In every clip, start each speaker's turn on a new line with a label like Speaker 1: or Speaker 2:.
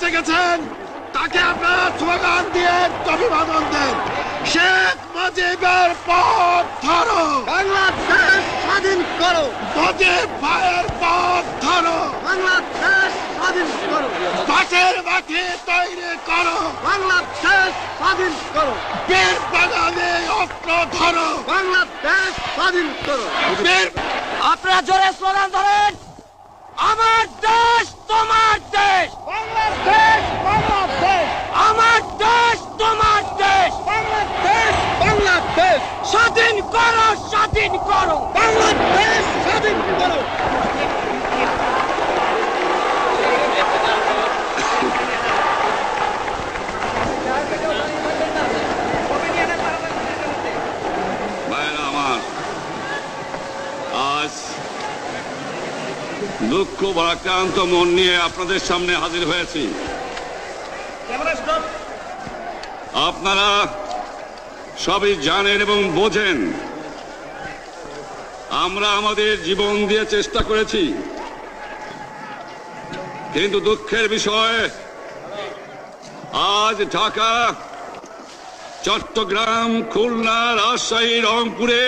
Speaker 1: ক্ষমতায় গেছেন তাকে আপনারা স্লোগান দিয়ে অভিবাদন দেন। শেখ মুজিবের পথ ধরো,
Speaker 2: বাংলাদেশ স্বাধীন করো,
Speaker 1: মুজিব ভাইয়ের পথ ধরো,
Speaker 2: বাংলাদেশ স্বাধীন করো,
Speaker 1: পাশের মাঠে তৈরি করো,
Speaker 2: বাংলাদেশ স্বাধীন করো,
Speaker 1: বীর বাঙালি অস্ত্র ধরো,
Speaker 2: বাংলাদেশ স্বাধীন করো।
Speaker 1: বীর
Speaker 3: আপনারা জোরে স্লোগান ধরেন, আমার দেশ তোমার দেশ,
Speaker 2: বাংলাদেশ বাংলাদেশ
Speaker 3: আমার দেশ তোমার দেশ,
Speaker 2: বাংলাদেশ বাংলাদেশ
Speaker 3: স্বাধীন করো, স্বাধীন করো।
Speaker 2: বাংলাদেশ স্বাধীন করো।
Speaker 1: ভাইরা আমার, আজ দুঃখ ভারাক্রান্ত মন নিয়ে আপনাদের সামনে হাজির হয়েছি। আপনারা সবই জানেন এবং বোঝেন আমরা আমাদের জীবন দিয়ে চেষ্টা করেছি, কিন্তু দুঃখের বিষয় আজ ঢাকা, চট্টগ্রাম, খুলনা, রাজশাহী, রংপুরে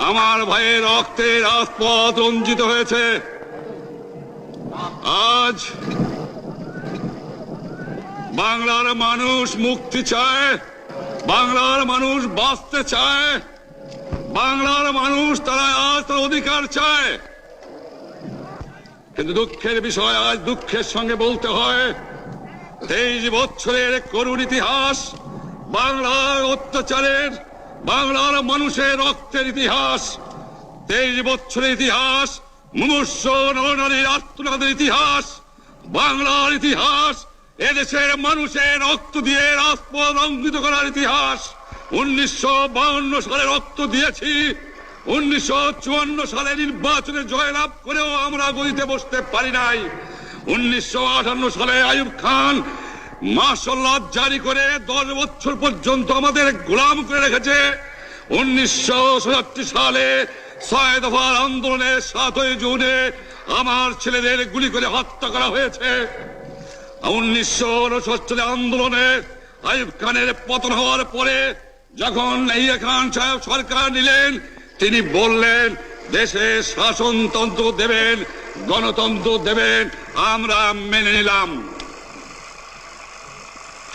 Speaker 1: আমার ভাইয়ের রক্তে রাজপথ রঞ্জিত হয়েছে। আজ বাংলার মানুষ মুক্তি চায়, বাংলার মানুষ বাঁচতে চায়, বাংলার মানুষ তারা আজ তার অধিকার চায়। কিন্তু দুঃখের বিষয় আজ দুঃখের সঙ্গে বলতে হয় 23 বছরের করুণ ইতিহাস, বাংলার অত্যাচারের, বাংলার মানুষের রক্তের ইতিহাস, 23 বছরের ইতিহাস, মুমূর্ষ নরনারীর আত্মনাদের ইতিহাস, বাংলার ইতিহাস, এদেশের মানুষের রক্ত দিয়ে রাজপথ রঞ্জিত করার ইতিহাস। 1952 সালে রক্ত দিয়েছি, 1954 সালে নির্বাচনে জয়লাভ করেও আমরা গদিতে বসতে পারি নাই। 1958 সালে আইয়ুব খান মার্শাল ল জারি করে 10 বছর পর্যন্ত আমাদের গোলাম করে রেখেছে। 1967 সালে 6 দফার আন্দোলনের 7ই জুনে আমার ছেলেদের গুলি করে হত্যা করা হয়েছে। 1969 আন্দোলনে আইয়ুব খানের পতন হওয়ার পরে যখন ইয়াহিয়া খান সাহেব সরকার নিলেন, তিনি বললেন দেশে শাসনতন্ত্র দেবেন, গণতন্ত্র দেবেন, আমরা মেনে নিলাম।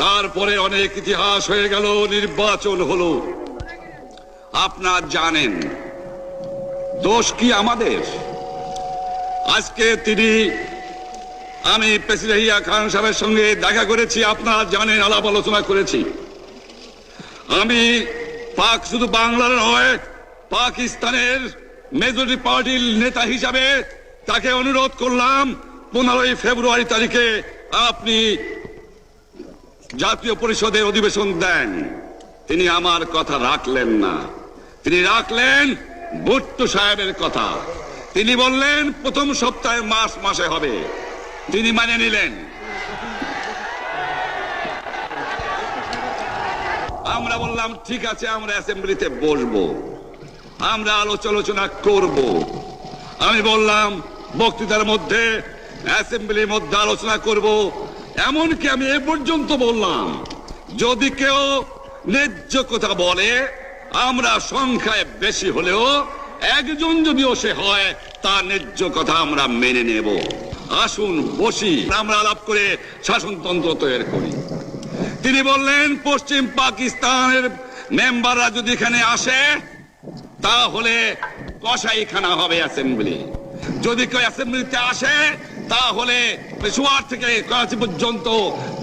Speaker 1: তারপরে অনেক ইতিহাস হয়ে গেল, নির্বাচন হলো। আপনারা জানেন দোষ কি আমাদের? আজকে আমি প্রেসিডেন্ট ইয়াহিয়া খান সাহেবের সঙ্গে দেখা করেছি, আপনারা জানেন, আলাপ আলোচনা করেছি। আমি শুধু বাংলার নয়, পাকিস্তানের মেজরিটি পার্টির নেতা হিসাবে তাকে অনুরোধ করলাম 15 ফেব্রুয়ারি তারিখে আপনি জাতীয় পরিষদের অধিবেশন দেন। তিনি আমার কথা রাখলেন না, তিনি রাখলেন ভুট্টো সাহেবের কথা। তিনি বললেন প্রথম সপ্তাহে মাসে হবে, তিনি মানে নিলেন। আমরা বললাম ঠিক আছে, আমরা অ্যাসেম্বলিতে বসবো, আমরা আলোচনা করব। আমি বললাম বক্তৃতার মধ্যে অ্যাসেম্বলির মধ্যে আলোচনা করব। এমনকি আমি এ পর্যন্ত বললাম যদি কেউ ন্যায্য কথা বলে, আমরা সংখ্যায় বেশি হলেও একজন যদিও সে হয়, তার ন্যায্য কথা আমরা মেনে নেব। আসুন বসি, আমরা আলাপ করে শাসনতন্ত্র তৈরি করি। তিনি বললেন পশ্চিম পাকিস্তানের মেম্বাররা যদি এখানে আসে তাহলে কসাইখানা হবে অ্যাসেম্বলি। যদি কেউ অ্যাসেম্বলিতে আসে তাহলে পেশোয়ার থেকে করাচি পর্যন্ত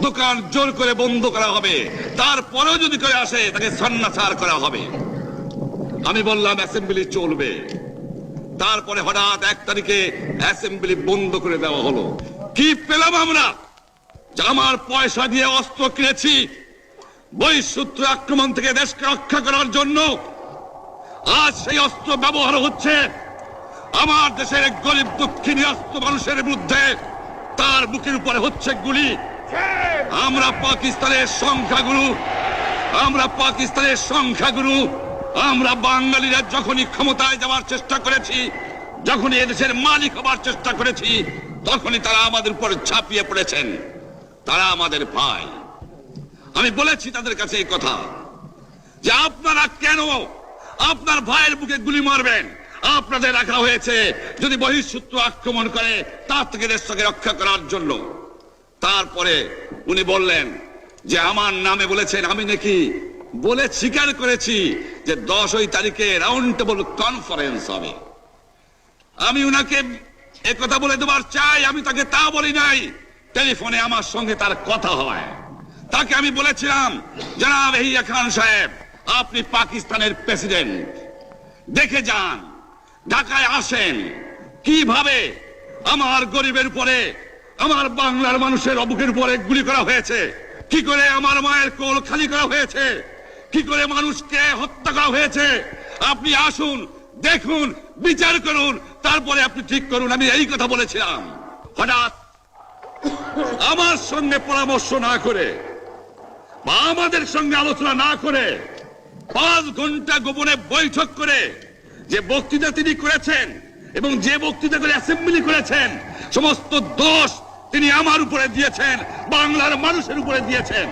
Speaker 1: দোকান জোর করে বন্ধ করা হবে, তারপরেও যদি কেউ আসে তাকে সন্ন্যাসার করা হবে। আমি বললাম অ্যাসেম্বলি চলবে। তারপরে হঠাৎ 1 তারিখে অ্যাসেম্বলি বন্ধ করে দেওয়া হলো। কি পেলাম আমরা? আমার পয়সা দিয়ে অস্ত্র কিনেছি বহিঃশত্রু আক্রমণ থেকে দেশকে রক্ষা করার জন্য। আজ সেই অস্ত্র ব্যবহার হচ্ছে আমার দেশের গরিব দুঃখী অস্ত্র মানুষের বিরুদ্ধে, তার বুকের উপরে হচ্ছে গুলি। আমরা পাকিস্তানের সংখ্যাগুরু, আমরা বাঙালিরা যখনই ক্ষমতায় যাওয়ার চেষ্টা করেছি, যখনই এদেশের মালিক হবার চেষ্টা করেছি, তখনই তারা আমাদের উপর ঝাঁপিয়ে পড়েছেন। তারা আমাদের ভাই। আমি বলেছি তাদের কাছে এই কথা যে আপনারা কেন আপনার ভাইয়ের বুকে গুলি মারবেন? আপনাদের রাখা হয়েছে যদি বহিঃশত্রু আক্রমণ করে তার থেকে দেশকে রক্ষা করার জন্য। তারপরে উনি বললেন যে আমার নামে বলেছেন, আমি নাকি বলে স্বীকার করেছি যে 10 তারিখে রাউন্ড টেবল কনফারেন্স হবে। আমি উনাকে একথা বলে দেবার চাই, আমি তাকে তা বলি নাই। টেলিফোনে আমার সঙ্গে তার কথা হয়। তাকে আমি বলেছিলাম, জনাব ইয়াহিয়া খান সাহেব, আপনি পাকিস্তানের প্রেসিডেন্ট, দেখে যান, ঢাকায় আসেন কিভাবে আমার গরিবের উপরে, আমার বাংলার মানুষের বুকের উপরে গুলি করা হয়েছে, কি করে আমার মায়ের কোল খালি করা হয়েছে, কি করে মানুষকে হত্যা করা হয়েছে। আপনি আসুন, দেখুন, বিচার করুন, তারপরে আপনি ঠিক করুন। আমি এই কথা বলেছিলাম। হঠাৎ আমার সঙ্গে পরামর্শ না করে বা আমাদের সঙ্গে আলোচনা না করে 5 ঘন্টা গোপনে বৈঠক করে যে বক্তৃতা তিনি করেছেন এবং যে বক্তৃতা করে অ্যাসেম্বলি করেছেন, সমস্ত দোষ তিনি আমার উপরে দিয়েছেন, বাংলার মানুষের উপরে দিয়েছেন।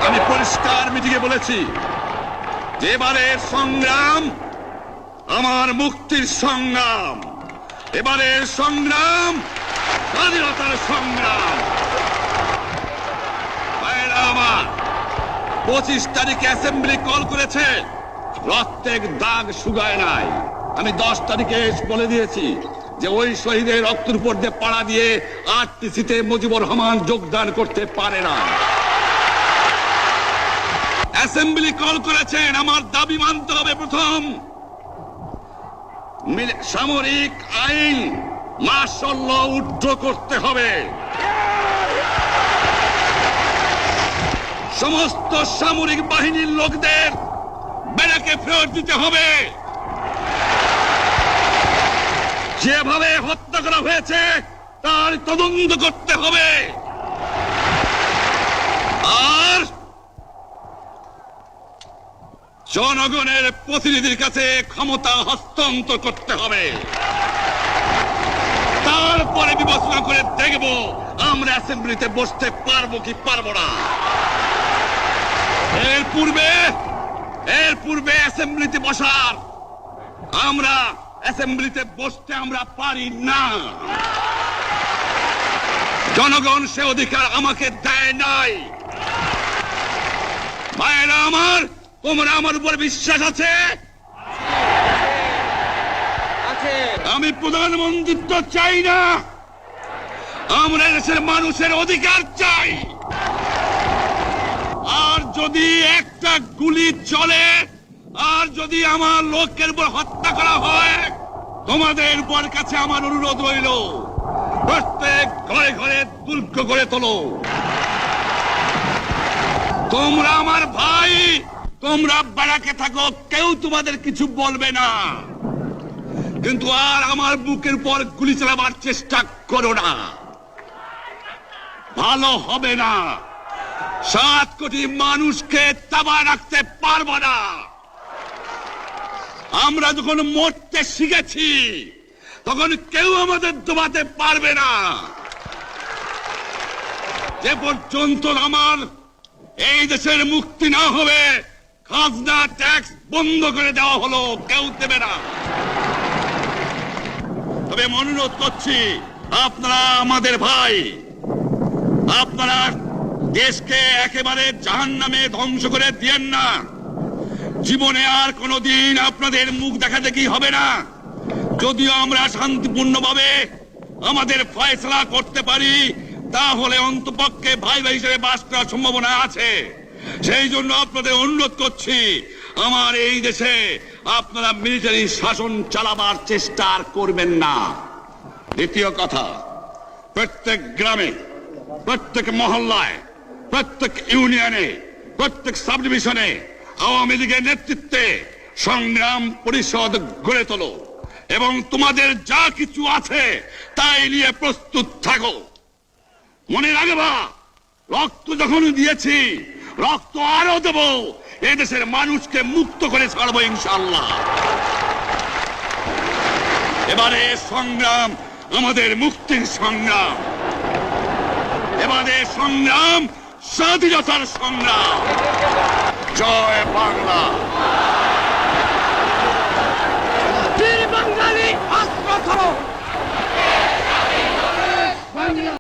Speaker 1: আমি পরিষ্কার মিটিংয়ে বলেছি যে এবারের সংগ্রাম আমার মুক্তির সংগ্রাম, এবারের সংগ্রাম স্বাধীনতার সংগ্রাম। আমার 25 তারিখে অ্যাসেম্বলি কল করেছে, রক্তের দাগ শুকায় নাই। আমি 10 তারিখে বলে দিয়েছি যে ওই শহীদের রক্তের উপর দিয়ে পাড়া দিয়ে আরটিসিতে মুজিবুর রহমান যোগদান করতে পারে না। অ্যাসেম্বলি কল করেছেন, আমার দাবি মানতে হবে। প্রথম সামরিক আইন মার্শাল ল উইথড্র করতে হবে, সমস্ত সামরিক বাহিনীর লোকদের ব্যারাকে ফেরত দিতে হবে, যেভাবে হত্যা করা হয়েছে তার তদন্ত করতে হবে, আর জনগণের প্রতিনিধির কাছে ক্ষমতা হস্তান্তর করতে হবে। তারপরে বিবেচনা করে দেখব আমরা অ্যাসেম্বলিতে বসতে পারবো কি পারবো না। এর পূর্বে অ্যাসেম্বলিতে বসার আমরা অ্যাসেম্বলিতে বসতে আমরা পারি না। জনগণ সে অধিকার আমাকে দেয় নাই। ভাইয়েরা আমার, তোমরা আমার উপর বিশ্বাস আছে? আমি প্রধানমন্ত্রিত্ব চাই না, আমরা দেশের মানুষের অধিকার চাই। আর যদি একটা গুলি চলে, আর যদি আমার লোকের উপর হত্যা করা হয়, তোমাদের উপর কাছে আমার অনুরোধ রইল, প্রত্যেক ঘরে ঘরে দুর্গ করে তোলো। তোমরা আমার ভাই, তোমরা ব্যারাকে থাকো, কেউ তোমাদের কিছু বলবে না, কিন্তু আর আমার বুকের উপর গুলি চালাবার চেষ্টা করো না, ভালো হবে না। 7 কোটি মানুষকে তাবা রাখতে পারবো না। আমরা যখন মরতে শিখেছি তখন কেউ আমাদের দবাতে পারবে না। যে পর্যন্ত আমার এই দেশের মুক্তি না হবে, খাজনা ট্যাক্স বন্ধ করে দেওয়া হলো, কেউ দেবে না। তবে অনুরোধ করছি, আপনারা আমাদের ভাই, আপনারা দেশকে একেবারে জাহান্নামে ধ্বংস করে দিয়েন না। জীবনে আর কোনোদিন আপনাদের মুখ দেখা দেখি হবে না। যদিও আমরা শান্তিপূর্ণভাবে আমাদের ফয়সালা করতে পারি, তাহলে অন্তপক্ষে ভাই ভাই হিসেবে বাস করার সম্ভাবনা আছে। সেই জন্য আপনাদের অনুরোধ করছি, আমার এই দেশে আপনারা মিলিটারি শাসন চালাবার চেষ্টা আর করবেন না। দ্বিতীয় কথা, প্রত্যেক গ্রামে, প্রত্যেক মহল্লায়, প্রত্যেক ইউনিয়নে, প্রত্যেক সাব ডিভিশনে আওয়ামী লীগের নেতৃত্বে সংগ্রাম পরিষদ গড়ে তোলো এবং তোমাদের যা কিছু আছে তাই নিয়ে প্রস্তুত থাকো। মনে রাখবা, রক্ত যখন দিয়েছি, রক্ত আরো দেব, এদেশের মানুষকে মুক্ত করে ছাড়বো ইনশাআল্লাহ। এবারে সংগ্রাম আমাদের মুক্তির সংগ্রাম, এবারে সংগ্রাম স্বাধীনতার সংগ্রাম।